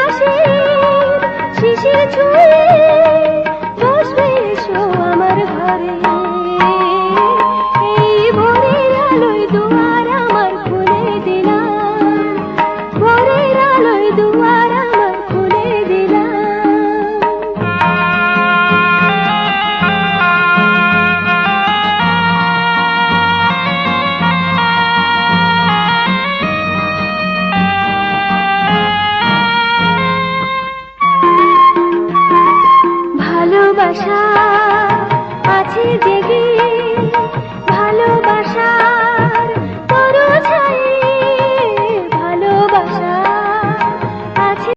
বাতাসের শিশির ছুঁয়ে বসবে এসো আমার ঘরে। এই ভোরের আলোয় দুয়ার আমার খুলে দিলাম, ভোরের আলোয় দুয়ার আমার খুলে দিলাম। ভালোবাসা